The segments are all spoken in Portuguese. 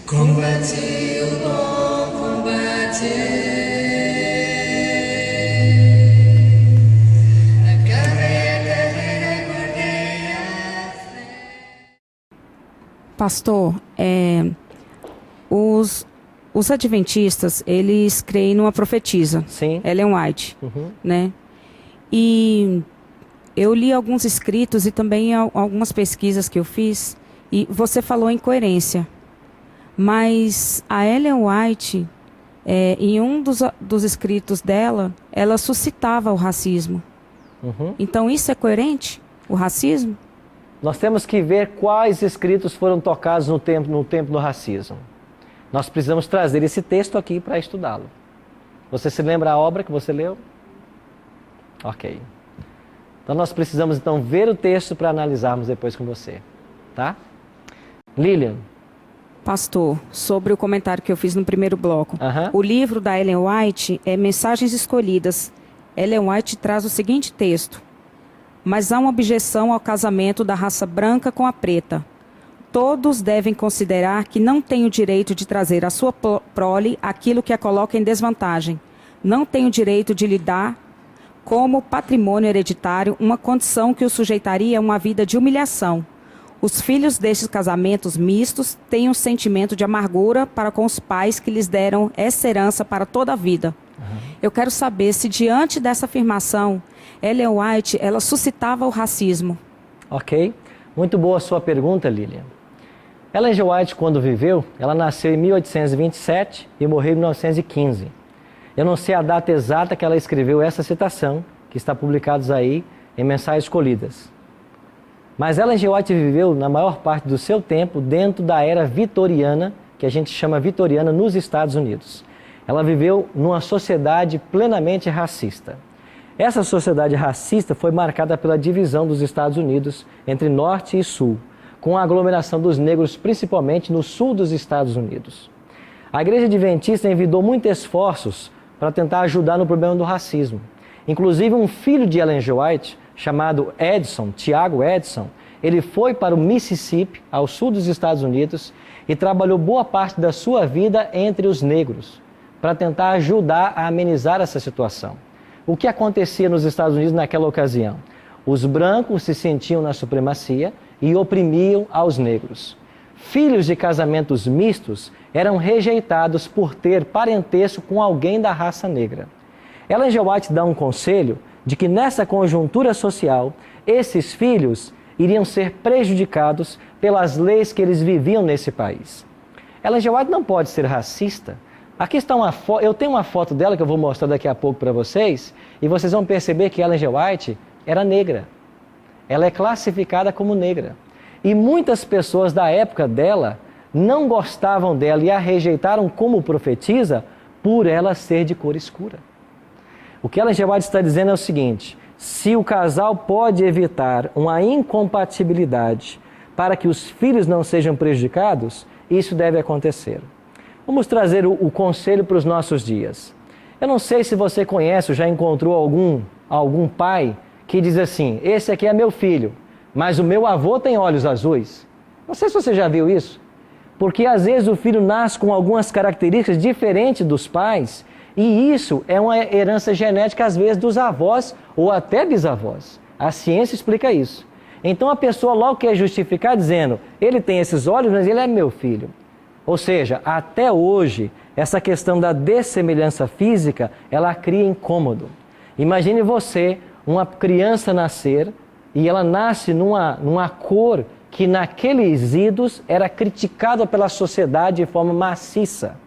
Combati o bom combate, acabei a carreira e guardei a fé. Pastor, os adventistas, eles creem numa profetisa. Sim. Ellen White, Uhum. né? E eu li alguns escritos e também algumas pesquisas que eu fiz, e você falou em coerência. Mas a Ellen White, em um dos escritos dela, ela suscitava o racismo. Uhum. Então isso é coerente? O racismo? Nós temos que ver quais escritos foram tocados no tempo do racismo. Nós precisamos trazer esse texto aqui para estudá-lo. Você se lembra a obra que você leu? Ok. Então nós precisamos então ver o texto para analisarmos depois com você. Tá? Lilian. Pastor, sobre o comentário que eu fiz no primeiro bloco. Aham. O livro da Ellen White é Mensagens Escolhidas. Ellen White traz o seguinte texto: mas há uma objeção ao casamento da raça branca com a preta. Todos devem considerar que não têm o direito de trazer à sua prole aquilo que a coloca em desvantagem. Não têm o direito de lhe dar como patrimônio hereditário uma condição que o sujeitaria a uma vida de humilhação. Os filhos destes casamentos mistos têm um sentimento de amargura para com os pais que lhes deram essa herança para toda a vida. Eu quero saber se, diante dessa afirmação, Ellen White, ela suscitava o racismo. Ok. Muito boa a sua pergunta, Lilian. Ellen G. White, quando viveu, ela nasceu em 1827 e morreu em 1915. Eu não sei a data exata que ela escreveu essa citação, que está publicada aí em Mensagens Escolhidas. Mas Ellen G. White viveu, na maior parte do seu tempo, dentro da era vitoriana, que a gente chama vitoriana nos Estados Unidos. Ela viveu numa sociedade plenamente racista. Essa sociedade racista foi marcada pela divisão dos Estados Unidos entre norte e sul, com a aglomeração dos negros principalmente no sul dos Estados Unidos. A Igreja Adventista envidou muitos esforços para tentar ajudar no problema do racismo. Inclusive um filho de Ellen G. White, chamado Edson, Tiago Edson, ele foi para o Mississippi, ao sul dos Estados Unidos, e trabalhou boa parte da sua vida entre os negros, para tentar ajudar a amenizar essa situação. O que acontecia nos Estados Unidos naquela ocasião? Os brancos se sentiam na supremacia e oprimiam aos negros. Filhos de casamentos mistos eram rejeitados por ter parentesco com alguém da raça negra. Ellen G. White dá um conselho de que nessa conjuntura social, esses filhos iriam ser prejudicados pelas leis que eles viviam nesse país. Ellen G. White não pode ser racista. Aqui está uma foto, eu tenho uma foto dela que eu vou mostrar daqui a pouco para vocês, e vocês vão perceber que Ellen G. White era negra. Ela é classificada como negra. E muitas pessoas da época dela não gostavam dela e a rejeitaram como profetisa por ela ser de cor escura. O que Ellen G. White está dizendo é o seguinte: se o casal pode evitar uma incompatibilidade para que os filhos não sejam prejudicados, isso deve acontecer. Vamos trazer o conselho para os nossos dias. Eu não sei se você conhece ou já encontrou algum pai que diz assim: esse aqui é meu filho, mas o meu avô tem olhos azuis. Não sei se você já viu isso. Porque às vezes o filho nasce com algumas características diferentes dos pais, e isso é uma herança genética, às vezes, dos avós ou até bisavós. A ciência explica isso. Então a pessoa logo quer justificar dizendo: ele tem esses olhos, mas ele é meu filho. Ou seja, até hoje, essa questão da dessemelhança física, ela cria incômodo. Imagine você, uma criança nascer, e ela nasce numa cor que naqueles idos era criticada pela sociedade de forma maciça.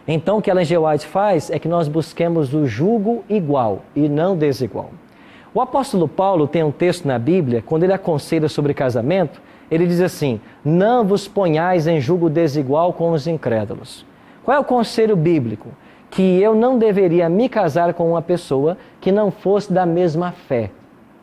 Então o que Ellen G. White faz é que nós busquemos o jugo igual e não desigual. O apóstolo Paulo tem um texto na Bíblia, quando ele aconselha sobre casamento, ele diz assim: não vos ponhais em jugo desigual com os incrédulos. Qual é o conselho bíblico? Que eu não deveria me casar com uma pessoa que não fosse da mesma fé.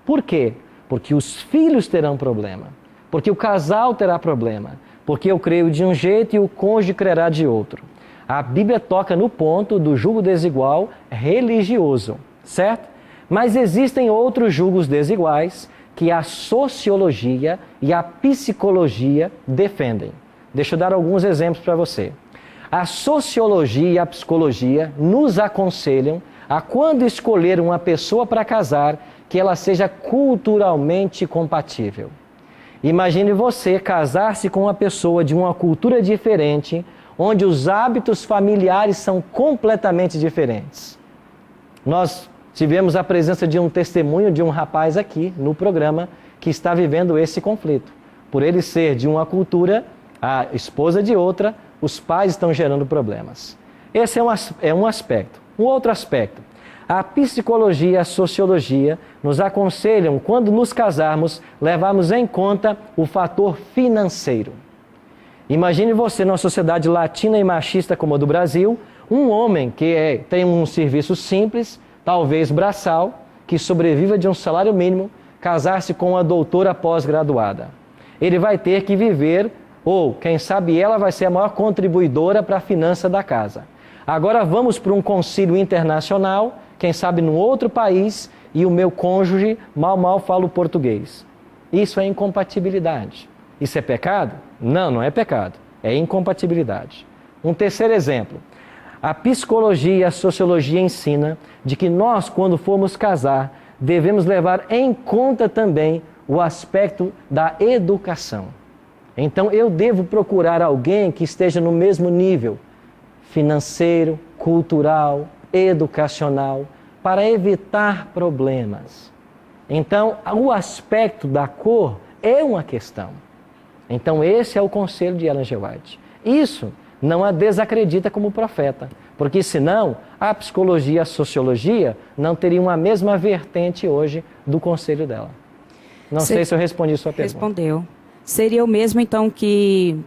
Por quê? Porque os filhos terão problema. Porque o casal terá problema. Porque eu creio de um jeito e o cônjuge crerá de outro. A Bíblia toca no ponto do jugo desigual religioso, certo? Mas existem outros jugos desiguais que a sociologia e a psicologia defendem. Deixa eu dar alguns exemplos para você. A sociologia e a psicologia nos aconselham a, quando escolher uma pessoa para casar, que ela seja culturalmente compatível. Imagine você casar-se com uma pessoa de uma cultura diferente, onde os hábitos familiares são completamente diferentes. Nós tivemos a presença de um testemunho de um rapaz aqui no programa que está vivendo esse conflito. Por ele ser de uma cultura, a esposa de outra, os pais estão gerando problemas. Esse é um aspecto. Um outro aspecto. A psicologia e a sociologia nos aconselham, quando nos casarmos, levarmos em conta o fator financeiro. Imagine você, numa sociedade latina e machista como a do Brasil, um homem que tem um serviço simples, talvez braçal, que sobreviva de um salário mínimo, casar-se com uma doutora pós-graduada. Ele vai ter que viver, ou quem sabe ela vai ser a maior contribuidora para a finança da casa. Agora vamos para um concílio internacional, quem sabe num outro país, e o meu cônjuge mal fala o português. Isso é incompatibilidade. Isso é pecado? Não, não é pecado. É incompatibilidade. Um terceiro exemplo. A psicologia e a sociologia ensina de que nós, quando formos casar, devemos levar em conta também o aspecto da educação. Então, eu devo procurar alguém que esteja no mesmo nível financeiro, cultural, educacional, para evitar problemas. Então, o aspecto da cor é uma questão. Então, esse é o conselho de Ellen G. White. Isso não a desacredita como profeta, porque senão a psicologia e a sociologia não teriam a mesma vertente hoje do conselho dela. Não sei se eu respondi sua pergunta. Respondeu. Seria o mesmo, então, que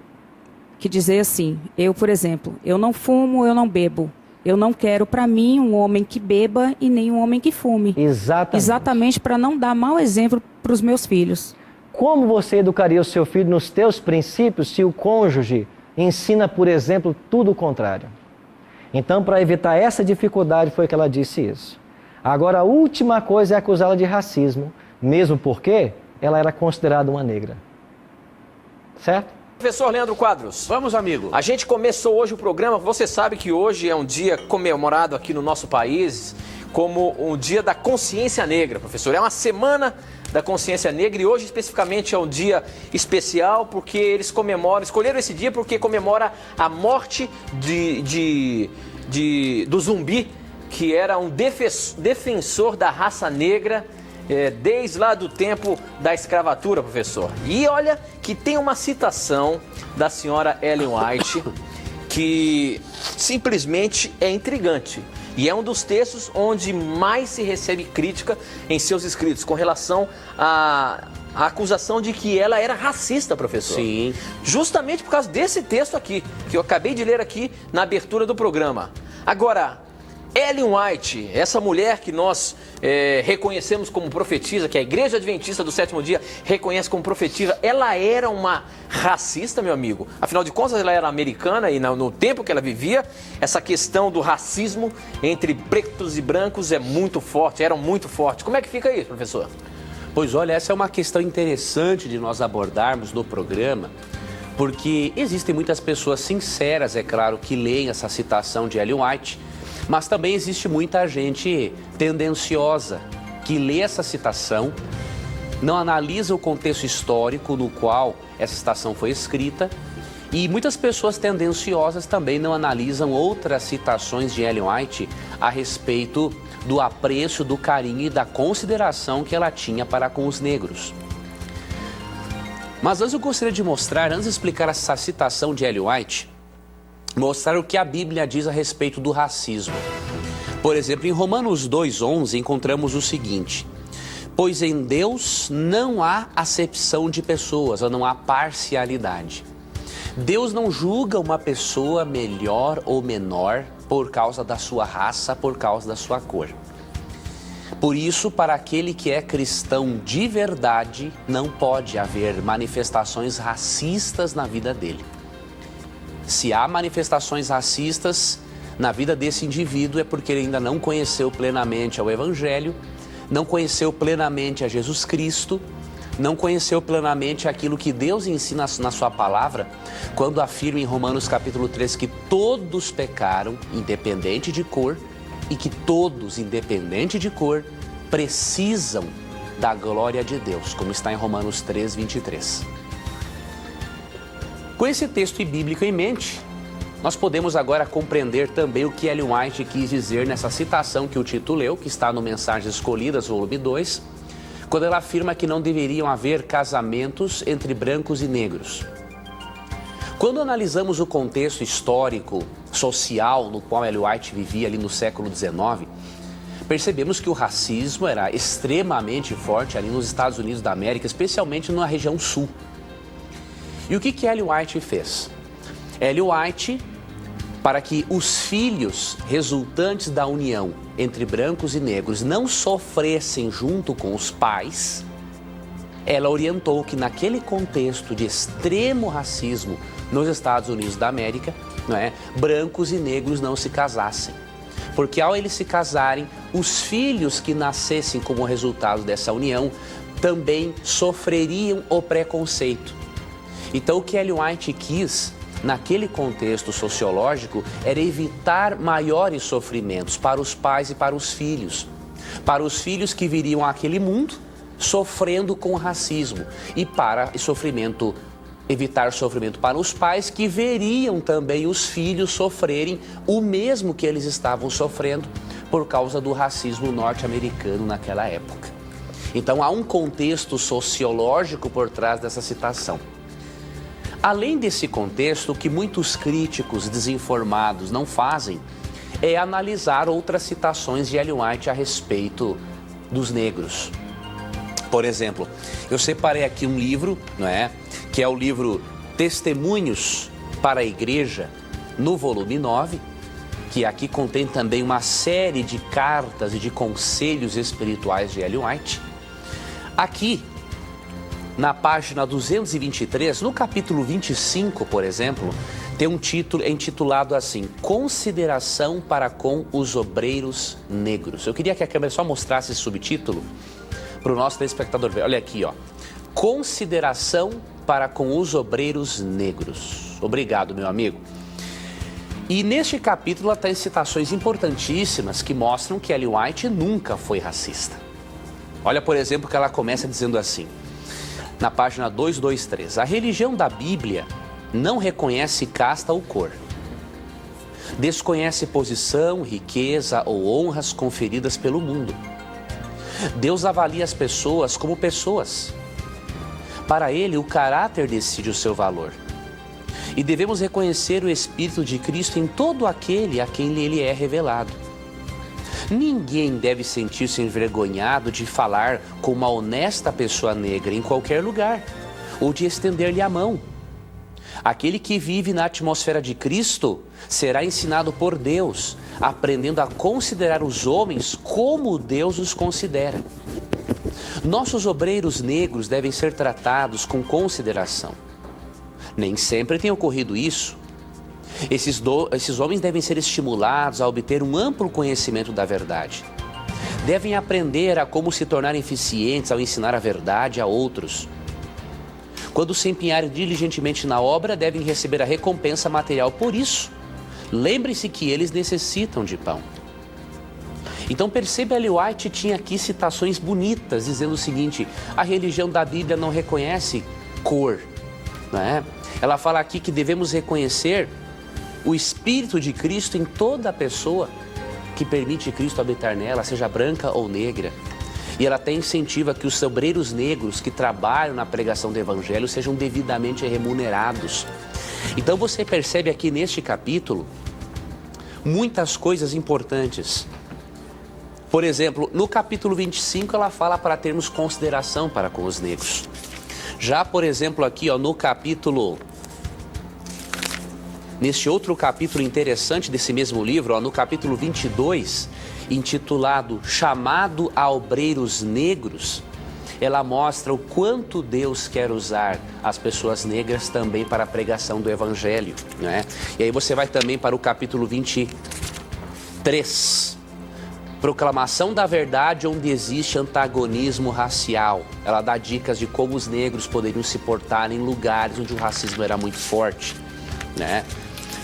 dizer assim, eu, por exemplo, eu não fumo, eu não bebo. Eu não quero para mim um homem que beba e nem um homem que fume. Exatamente. Exatamente para não dar mau exemplo para os meus filhos. Como você educaria o seu filho nos teus princípios se o cônjuge ensina, por exemplo, tudo o contrário? Então, para evitar essa dificuldade, foi que ela disse isso. Agora, a última coisa é acusá-la de racismo, mesmo porque ela era considerada uma negra. Certo? Professor Leandro Quadros. Vamos, amigo. A gente começou hoje o programa, você sabe que hoje é um dia comemorado aqui no nosso país como um dia da consciência negra, professor. É uma semana da consciência negra e hoje especificamente é um dia especial porque eles escolheram esse dia porque comemora a morte do Zumbi, que era um defensor da raça negra, desde lá do tempo da escravatura, professor. E olha que tem uma citação da senhora Ellen White que simplesmente é intrigante. E é um dos textos onde mais se recebe crítica em seus escritos com relação à acusação de que ela era racista, professor. Sim. Justamente por causa desse texto aqui, que eu acabei de ler aqui na abertura do programa. Agora, Ellen White, essa mulher que nós reconhecemos como profetisa, que a Igreja Adventista do Sétimo Dia reconhece como profetisa, ela era uma racista, meu amigo? Afinal de contas, ela era americana e no tempo que ela vivia, essa questão do racismo entre pretos e brancos era muito forte. Como é que fica isso, professor? Pois olha, essa é uma questão interessante de nós abordarmos no programa, porque existem muitas pessoas sinceras, é claro, que leem essa citação de Ellen White, mas também existe muita gente tendenciosa que lê essa citação, não analisa o contexto histórico no qual essa citação foi escrita, e muitas pessoas tendenciosas também não analisam outras citações de Ellen White a respeito do apreço, do carinho e da consideração que ela tinha para com os negros. Mas antes eu gostaria de mostrar, antes de explicar essa citação de Ellen White, mostrar o que a Bíblia diz a respeito do racismo. Por exemplo, em Romanos 2:11 encontramos o seguinte: pois em Deus não há acepção de pessoas, ou não há parcialidade. Deus não julga uma pessoa melhor ou menor por causa da sua raça, por causa da sua cor. Por isso, para aquele que é cristão de verdade, não pode haver manifestações racistas na vida dele. Se há manifestações racistas na vida desse indivíduo, é porque ele ainda não conheceu plenamente ao Evangelho, não conheceu plenamente a Jesus Cristo, não conheceu plenamente aquilo que Deus ensina na sua palavra, quando afirma em Romanos capítulo 3 que todos pecaram, independente de cor, e que todos, independente de cor, precisam da glória de Deus, como está em Romanos 3, 23. Com esse texto bíblico em mente, nós podemos agora compreender também o que Ellen White quis dizer nessa citação que o Tito leu, que está no Mensagens Escolhidas, volume 2, quando ela afirma que não deveriam haver casamentos entre brancos e negros. Quando analisamos o contexto histórico, social, no qual Ellen White vivia ali no século XIX, percebemos que o racismo era extremamente forte ali nos Estados Unidos da América, especialmente na região sul. E o que Ellen White fez? Ellen White, para que os filhos resultantes da união entre brancos e negros não sofressem junto com os pais, ela orientou que naquele contexto de extremo racismo nos Estados Unidos da América, brancos e negros não se casassem. Porque ao eles se casarem, os filhos que nascessem como resultado dessa união também sofreriam o preconceito. Então o que Ellen White quis, naquele contexto sociológico, era evitar maiores sofrimentos para os pais e para os filhos. Para os filhos que viriam àquele mundo sofrendo com racismo e evitar sofrimento para os pais que veriam também os filhos sofrerem o mesmo que eles estavam sofrendo por causa do racismo norte-americano naquela época. Então há um contexto sociológico por trás dessa citação. Além desse contexto, o que muitos críticos desinformados não fazem é analisar outras citações de Ellen White a respeito dos negros. Por exemplo, eu separei aqui um livro, que é o livro Testemunhos para a Igreja, no volume 9, que aqui contém também uma série de cartas e de conselhos espirituais de Ellen White. Aqui, na página 223, no capítulo 25, por exemplo, tem um título intitulado assim, Consideração para com os obreiros negros. Eu queria que a câmera só mostrasse esse subtítulo para o nosso telespectador ver. Olha aqui, Consideração para com os obreiros negros. Obrigado, meu amigo. E neste capítulo ela tem citações importantíssimas que mostram que Ellen White nunca foi racista. Olha, por exemplo, que ela começa dizendo assim, na página 223, a religião da Bíblia não reconhece casta ou cor. Desconhece posição, riqueza ou honras conferidas pelo mundo. Deus avalia as pessoas como pessoas. Para Ele, o caráter decide o seu valor. E devemos reconhecer o Espírito de Cristo em todo aquele a quem Ele é revelado. Ninguém deve sentir-se envergonhado de falar com uma honesta pessoa negra em qualquer lugar, ou de estender-lhe a mão. Aquele que vive na atmosfera de Cristo será ensinado por Deus, aprendendo a considerar os homens como Deus os considera. Nossos obreiros negros devem ser tratados com consideração. Nem sempre tem ocorrido isso. Esses homens devem ser estimulados a obter um amplo conhecimento da verdade. Devem aprender a como se tornar eficientes ao ensinar a verdade a outros. Quando se empenharem diligentemente na obra, devem receber a recompensa material por isso. Lembre-se que eles necessitam de pão. Então perceba, Ellen White tinha aqui citações bonitas, dizendo o seguinte, a religião da Bíblia não reconhece cor. Ela fala aqui que devemos reconhecer o Espírito de Cristo em toda a pessoa que permite Cristo habitar nela, seja branca ou negra. E ela até incentiva que os obreiros negros que trabalham na pregação do Evangelho sejam devidamente remunerados. Então você percebe aqui neste capítulo muitas coisas importantes. Por exemplo, no capítulo 25 ela fala para termos consideração para com os negros. Já, por exemplo, aqui neste outro capítulo interessante desse mesmo livro, no capítulo 22, intitulado Chamado a Obreiros Negros, ela mostra o quanto Deus quer usar as pessoas negras também para a pregação do Evangelho. E aí você vai também para o capítulo 23. Proclamação da verdade onde existe antagonismo racial. Ela dá dicas de como os negros poderiam se portar em lugares onde o racismo era muito forte, né?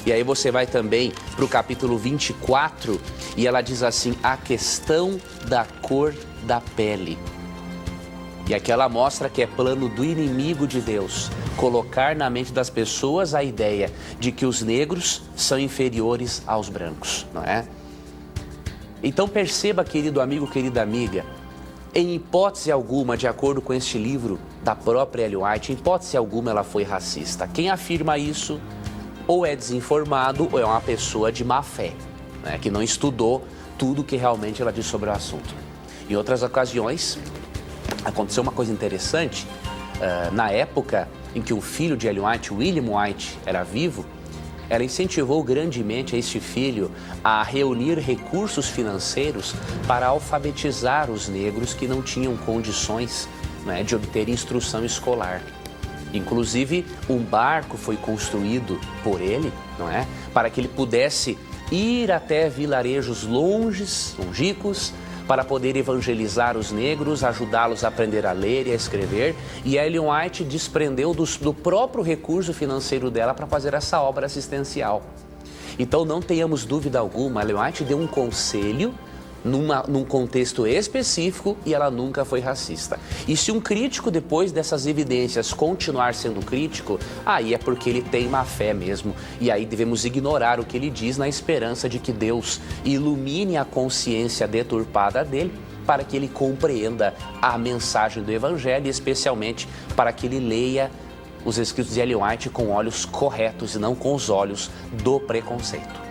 E aí você vai também para o capítulo 24 e ela diz assim, a questão da cor da pele. E aqui ela mostra que é plano do inimigo de Deus colocar na mente das pessoas a ideia de que os negros são inferiores aos brancos, não é? Então perceba, querido amigo, querida amiga, em hipótese alguma, de acordo com este livro da própria Ellen White, em hipótese alguma ela foi racista. Quem afirma isso ou é desinformado ou é uma pessoa de má fé, né, que não estudou tudo que realmente ela diz sobre o assunto. Em outras ocasiões, aconteceu uma coisa interessante, na época em que o filho de Ellen White, William White, era vivo, ela incentivou grandemente a este filho a reunir recursos financeiros para alfabetizar os negros que não tinham condições, né, de obter instrução escolar. Inclusive, um barco foi construído por ele, não é, para que ele pudesse ir até vilarejos longínquos para poder evangelizar os negros, ajudá-los a aprender a ler e a escrever. E a Ellen White desprendeu do próprio recurso financeiro dela para fazer essa obra assistencial. Então não tenhamos dúvida alguma, a Ellen White deu um conselho num contexto específico e ela nunca foi racista. E se um crítico, depois dessas evidências, continuar sendo crítico, aí é porque ele tem má fé mesmo. E aí devemos ignorar o que ele diz na esperança de que Deus ilumine a consciência deturpada dele para que ele compreenda a mensagem do Evangelho e especialmente para que ele leia os escritos de Ellen White com olhos corretos e não com os olhos do preconceito.